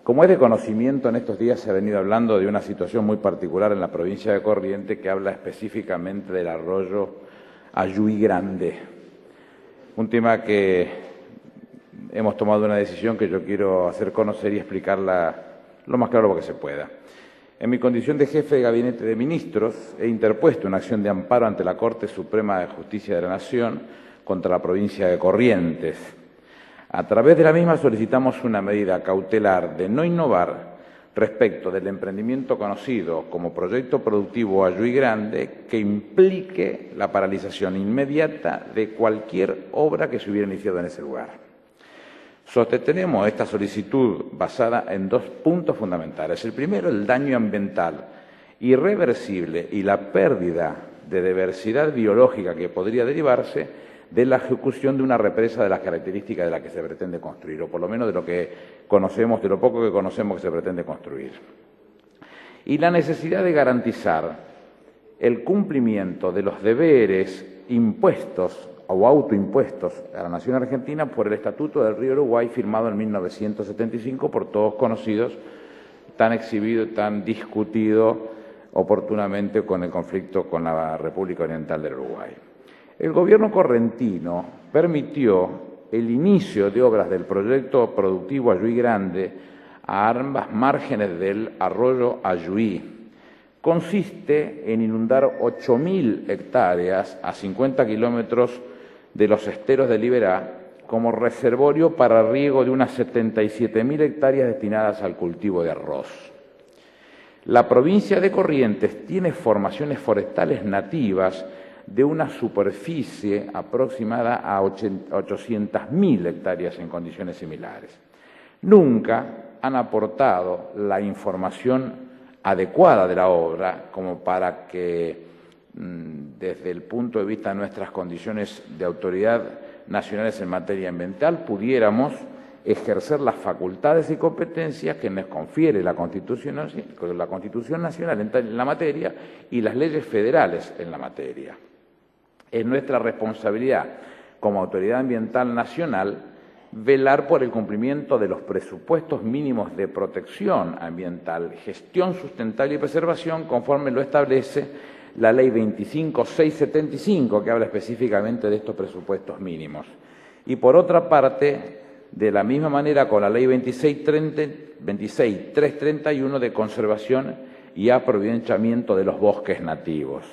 Como es de conocimiento, en estos días se ha venido hablando de una situación muy particular en la provincia de Corrientes que habla específicamente del arroyo Ayuí Grande, un tema que hemos tomado una decisión que yo quiero hacer conocer y explicarla lo más claro que se pueda. En mi condición de jefe de Gabinete de Ministros, he interpuesto una acción de amparo ante la Corte Suprema de Justicia de la Nación contra la provincia de Corrientes. A través de la misma solicitamos una medida cautelar de no innovar respecto del emprendimiento conocido como Proyecto Productivo Ayuí Grande, que implique la paralización inmediata de cualquier obra que se hubiera iniciado en ese lugar. Sostenemos esta solicitud basada en dos puntos fundamentales. El primero, el daño ambiental irreversible y la pérdida de diversidad biológica que podría derivarse de la ejecución de una represa de las características de la que se pretende construir, o por lo menos de lo que conocemos, de lo poco que conocemos que se pretende construir. Y la necesidad de garantizar el cumplimiento de los deberes impuestos o autoimpuestos a la nación argentina por el Estatuto del Río Uruguay, firmado en 1975 por todos conocidos, tan exhibido y tan discutido oportunamente con el conflicto con la República Oriental del Uruguay. El gobierno correntino permitió el inicio de obras del proyecto productivo Ayuí Grande a ambas márgenes del arroyo Ayuí. Consiste en inundar 8.000 hectáreas a 50 kilómetros de los esteros de Liberá como reservorio para riego de unas 77.000 hectáreas destinadas al cultivo de arroz. La provincia de Corrientes tiene formaciones forestales nativas de una superficie aproximada a 800.000 hectáreas en condiciones similares. Nunca han aportado la información adecuada de la obra como para que, desde el punto de vista de nuestras condiciones de autoridad nacionales en materia ambiental, pudiéramos ejercer las facultades y competencias que nos confiere la Constitución Nacional en la materia y las leyes federales en la materia. Es nuestra responsabilidad como Autoridad Ambiental Nacional velar por el cumplimiento de los presupuestos mínimos de protección ambiental, gestión sustentable y preservación, conforme lo establece la Ley 25675, que habla específicamente de estos presupuestos mínimos. Y por otra parte, de la misma manera con la Ley 26331 de conservación y aprovechamiento de los bosques nativos.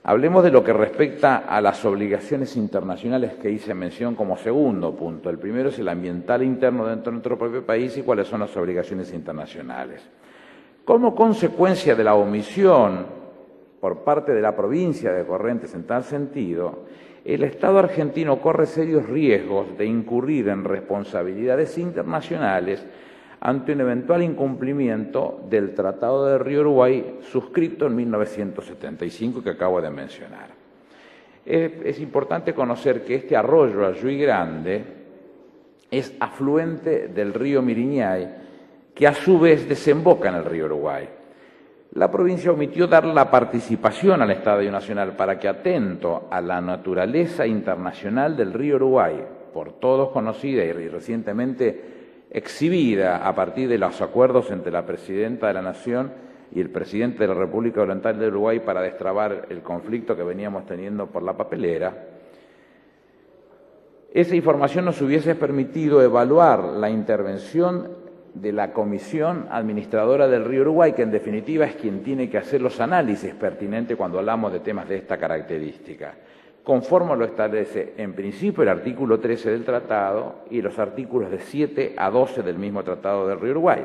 Hablemos de lo que respecta a las obligaciones internacionales que hice mención como segundo punto. El primero es el ambiental interno dentro de nuestro propio país y cuáles son las obligaciones internacionales. Como consecuencia de la omisión por parte de la provincia de Corrientes en tal sentido, el Estado argentino corre serios riesgos de incurrir en responsabilidades internacionales ante un eventual incumplimiento del Tratado del Río Uruguay suscrito en 1975 que acabo de mencionar. Es importante conocer que este arroyo Ayuí Grande es afluente del río Miriñay, que a su vez desemboca en el río Uruguay. La provincia omitió dar la participación al Estadio Nacional para que, atento a la naturaleza internacional del río Uruguay, por todos conocida y recientemente exhibida a partir de los acuerdos entre la Presidenta de la Nación y el Presidente de la República Oriental del Uruguay para destrabar el conflicto que veníamos teniendo por la papelera, esa información nos hubiese permitido evaluar la intervención de la Comisión Administradora del Río Uruguay, que en definitiva es quien tiene que hacer los análisis pertinentes cuando hablamos de temas de esta característica, conforme lo establece en principio el artículo 13 del tratado y los artículos de 7 a 12 del mismo Tratado del Río Uruguay,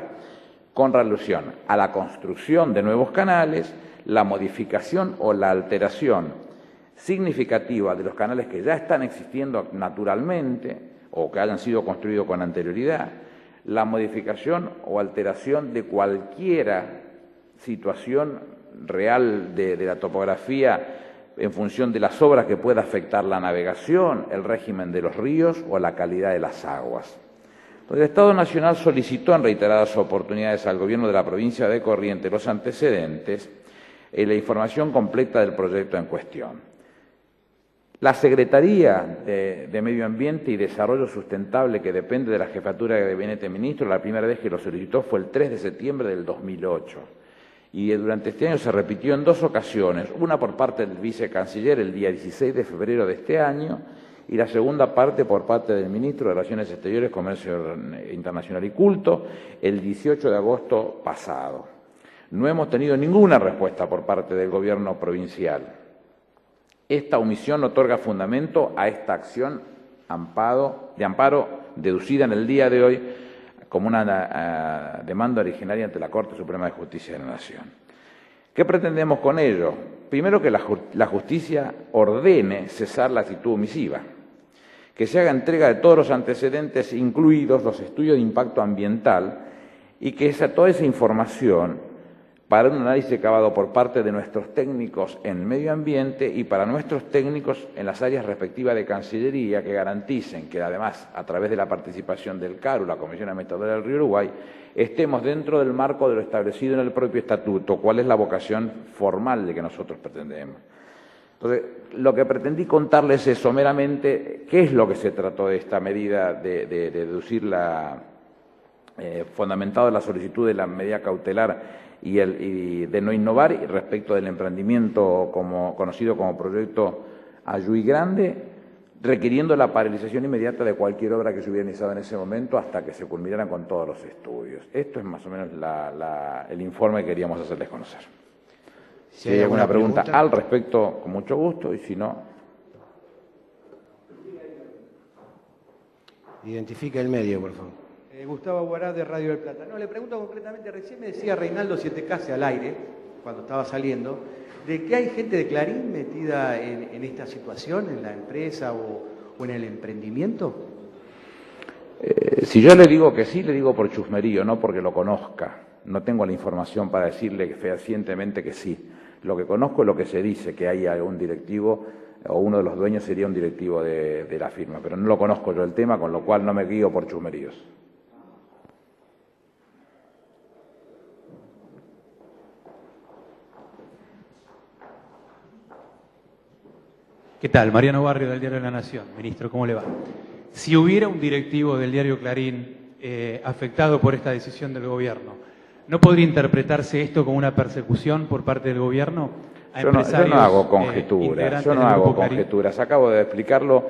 con relación a la construcción de nuevos canales, la modificación o la alteración significativa de los canales que ya están existiendo naturalmente o que hayan sido construidos con anterioridad, la modificación o alteración de cualquiera situación real de la topografía en función de las obras que pueda afectar la navegación, el régimen de los ríos o la calidad de las aguas. El Estado Nacional solicitó en reiteradas oportunidades al Gobierno de la provincia de Corrientes los antecedentes y la información completa del proyecto en cuestión. La Secretaría de Medio Ambiente y Desarrollo Sustentable, que depende de la jefatura de Gabinete de Ministros, la primera vez que lo solicitó fue el 3 de septiembre del 2008. Y durante este año se repitió en 2 ocasiones, una por parte del vicecanciller el día 16 de febrero de este año y la segunda parte por parte del Ministro de Relaciones Exteriores, Comercio Internacional y Culto el 18 de agosto pasado. No hemos tenido ninguna respuesta por parte del Gobierno provincial. Esta omisión otorga fundamento a esta acción de amparo deducida en el día de hoy como una demanda originaria ante la Corte Suprema de Justicia de la Nación. ¿Qué pretendemos con ello? Primero, que la justicia ordene cesar la actitud omisiva, que se haga entrega de todos los antecedentes, incluidos los estudios de impacto ambiental, y que toda esa información, para un análisis acabado por parte de nuestros técnicos en medio ambiente y para nuestros técnicos en las áreas respectivas de Cancillería, que garanticen que además, a través de la participación del CARU, la Comisión Administradora del Río Uruguay, estemos dentro del marco de lo establecido en el propio estatuto, cuál es la vocación formal de que nosotros pretendemos. Entonces, lo que pretendí contarles es someramente qué es lo que se trató de esta medida de deducir fundamentado en la solicitud de la medida cautelar y de no innovar y respecto del emprendimiento conocido como proyecto Ayuí Grande, requiriendo la paralización inmediata de cualquier obra que se hubiera iniciado en ese momento hasta que se culminaran con todos los estudios. Esto es más o menos el informe que queríamos hacerles conocer. Si hay alguna pregunta al respecto, con mucho gusto, y si no... Identifica el medio, por favor. Gustavo Aguará, de Radio del Plata. No, le pregunto concretamente, recién me decía Reinaldo Sietecase al aire, cuando estaba saliendo, de que hay gente de Clarín metida en esta situación, en la empresa o en el emprendimiento. Si yo le digo que sí, le digo por chusmerío, no porque lo conozca. No tengo la información para decirle fehacientemente que sí. Lo que conozco es lo que se dice, que hay algún directivo o uno de los dueños sería un directivo de la firma, pero no lo conozco yo el tema, con lo cual no me guío por chusmeríos. ¿Qué tal? Mariano Barrio, del Diario de la Nación. Ministro, ¿cómo le va? Si hubiera un directivo del diario Clarín afectado por esta decisión del gobierno, ¿no podría interpretarse esto como una persecución por parte del gobierno a empresarios? Yo no hago conjeturas, acabo de explicarlo,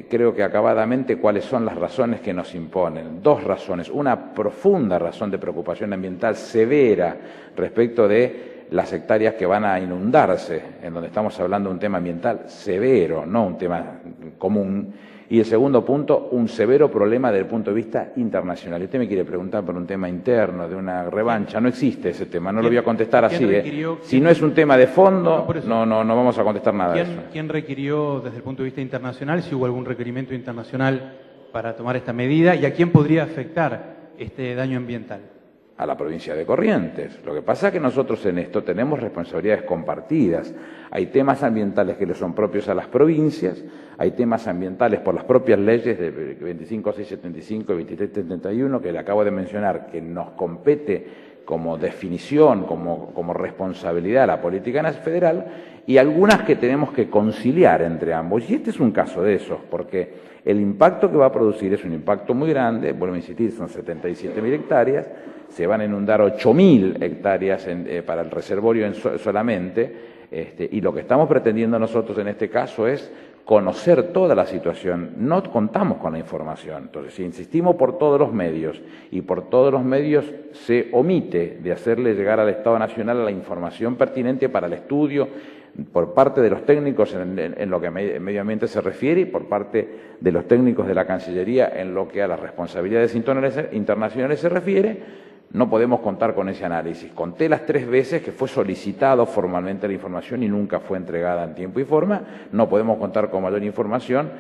creo que acabadamente, cuáles son las razones que nos imponen. 2 razones, una profunda razón de preocupación ambiental severa respecto de las hectáreas que van a inundarse, en donde estamos hablando de un tema ambiental severo, no un tema común. Y el segundo punto, un severo problema desde el punto de vista internacional. Usted me quiere preguntar por un tema interno, de una revancha. No existe ese tema, no lo voy a contestar así. Si no es un tema de fondo, no vamos a contestar nada de eso. ¿Quién requirió desde el punto de vista internacional, si hubo algún requerimiento internacional para tomar esta medida, y a quién podría afectar este daño ambiental? A la provincia de Corrientes. Lo que pasa es que nosotros en esto tenemos responsabilidades compartidas. Hay temas ambientales que le son propios a las provincias, hay temas ambientales por las propias leyes de 25675 y 2371 que le acabo de mencionar, que nos compete como definición, como responsabilidad a la política federal, y algunas que tenemos que conciliar entre ambos. Y este es un caso de esos, porque el impacto que va a producir es un impacto muy grande, vuelvo a insistir, son 77.000 hectáreas, se van a inundar 8.000 hectáreas para el reservorio solamente, y lo que estamos pretendiendo nosotros en este caso es conocer toda la situación. No contamos con la información. Entonces, si insistimos por todos los medios y por todos los medios se omite de hacerle llegar al Estado Nacional la información pertinente para el estudio por parte de los técnicos en lo que a medio ambiente se refiere y por parte de los técnicos de la Cancillería en lo que a las responsabilidades internacionales se refiere, no podemos contar con ese análisis. Conté las 3 veces que fue solicitado formalmente la información y nunca fue entregada en tiempo y forma. No podemos contar con mayor información.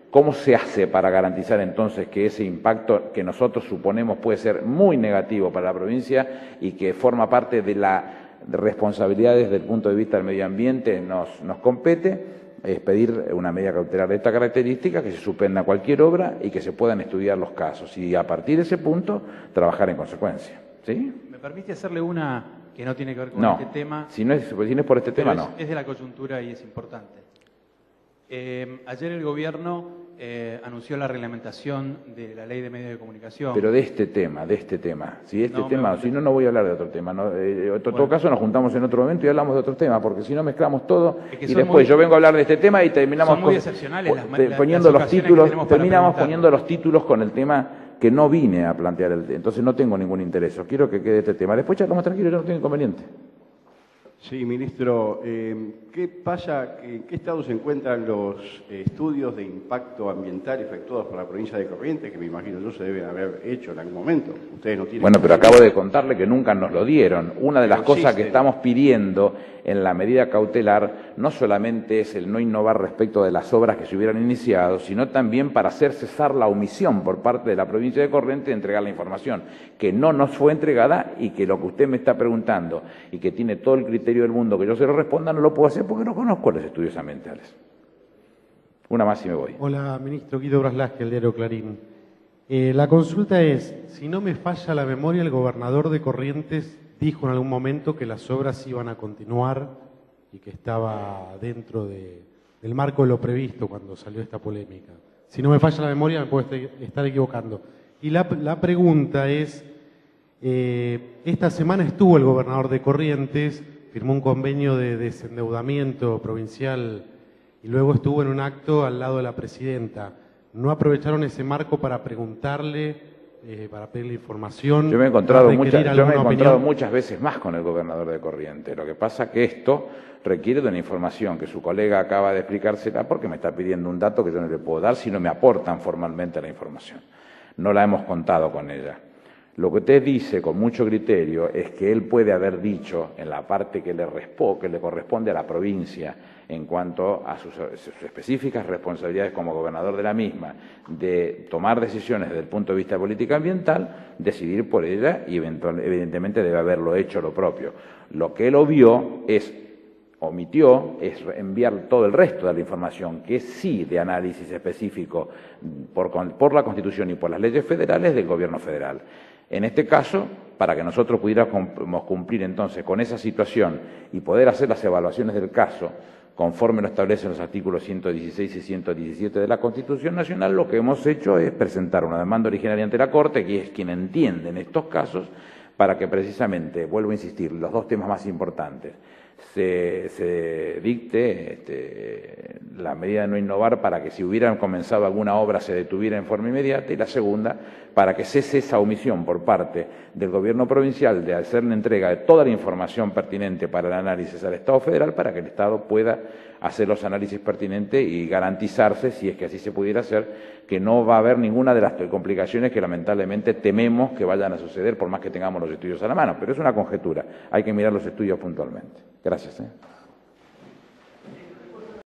¿Cómo se hace para garantizar entonces que ese impacto que nosotros suponemos puede ser muy negativo para la provincia y que forma parte de la responsabilidad desde el punto de vista del medio ambiente nos compete? Es pedir una medida cautelar de esta característica, que se suspenda cualquier obra y que se puedan estudiar los casos y a partir de ese punto trabajar en consecuencia. ¿Sí? ¿Me permite hacerle una que no tiene que ver con este tema? Si no es por este tema, no. Es de la coyuntura y es importante. Ayer el Gobierno anunció la reglamentación de la Ley de Medios de Comunicación. Pero de este tema. Si este No, tema, si no, no voy a hablar de otro tema. No, en todo caso, nos juntamos en otro momento y hablamos de otro tema, porque si no mezclamos todo Es que y son después muy- yo vengo a hablar de este tema y terminamos son muy excepcionales las poniendo los ocasiones que títulos, tenemos para terminamos preguntarlo. poniendo los títulos con el tema que no vine a plantear. Entonces no tengo ningún interés. Yo quiero que quede este tema. Después charlamos tranquilo, yo no tengo inconveniente. Sí, ministro, ¿qué pasa, en qué estado se encuentran los estudios de impacto ambiental efectuados por la provincia de Corrientes, que me imagino yo se deben haber hecho en algún momento? Ustedes no tienen... Bueno, pero acabo de contarle que nunca nos lo dieron. Una de las Pero cosas que existen. estamos pidiendo en la medida cautelar no solamente es el no innovar respecto de las obras que se hubieran iniciado, sino también para hacer cesar la omisión por parte de la provincia de Corrientes de entregar la información, que no nos fue entregada y que lo que usted me está preguntando y que tiene todo el criterio del mundo que yo se lo responda, no lo puedo hacer porque no conozco los estudios ambientales. Una más y me voy. Hola, ministro Guido Braslasque, el diario Clarín. La consulta es, si no me falla la memoria, el gobernador de Corrientes dijo en algún momento que las obras iban a continuar y que estaba dentro del marco de lo previsto cuando salió esta polémica. Si no me falla la memoria, me puedo estar equivocando. Y la pregunta es, esta semana estuvo el gobernador de Corrientes, firmó un convenio de desendeudamiento provincial y luego estuvo en un acto al lado de la presidenta. ¿No aprovecharon ese marco para preguntarle, para pedirle información? Yo me he encontrado, para requerir alguna opinión? muchas veces más con el gobernador de Corrientes. Lo que pasa es que esto requiere de una información que su colega acaba de explicársela porque me está pidiendo un dato que yo no le puedo dar si no me aportan formalmente la información. No la hemos contado con ella. Lo que usted dice con mucho criterio es que él puede haber dicho en la parte que le corresponde a la provincia en cuanto a sus específicas responsabilidades como gobernador de la misma, de tomar decisiones desde el punto de vista de política ambiental, decidir por ella y evidentemente debe haberlo hecho lo propio. Lo que él omitió es enviar todo el resto de la información, que es sí de análisis específico por la Constitución y por las leyes federales del Gobierno federal. En este caso, para que nosotros pudiéramos cumplir entonces con esa situación y poder hacer las evaluaciones del caso, conforme lo establecen los artículos 116 y 117 de la Constitución Nacional, lo que hemos hecho es presentar una demanda originaria ante la Corte, que es quien entiende en estos casos, para que precisamente, vuelvo a insistir, los dos temas más importantes, se dicte la medida de no innovar para que si hubieran comenzado alguna obra se detuviera en forma inmediata, y la segunda, para que cese esa omisión por parte del Gobierno provincial de hacerle entrega de toda la información pertinente para el análisis al Estado federal, para que el Estado pueda hacer los análisis pertinentes y garantizarse, si es que así se pudiera hacer, que no va a haber ninguna de las complicaciones que lamentablemente tememos que vayan a suceder por más que tengamos los estudios a la mano. Pero es una conjetura, hay que mirar los estudios puntualmente. Gracias.